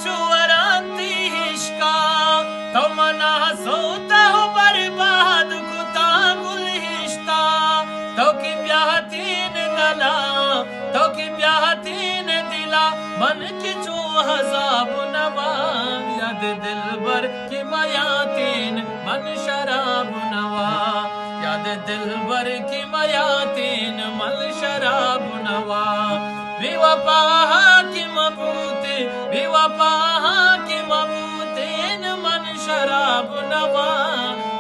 चुवराती हिश्का तो मना सोता हो बर्बाद कुता गुल हिश्ता तो कि ब्याहतीन दला तो कि ब्याहतीन दिला मन की जो हजाब नवा याद दिलबर की मयातीन मन शराब नवा याद दिलबर की मयातीन मन शराब नवा बेवफा की मबूते बेवफा की मबूतेन मन शराब नवा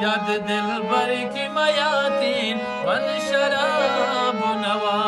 याद दिलबर की मयातीन मन शराब नवा।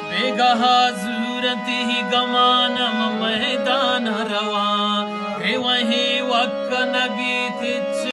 बेगहा जरूरत ही गमानम मैदान रवा वही वक्त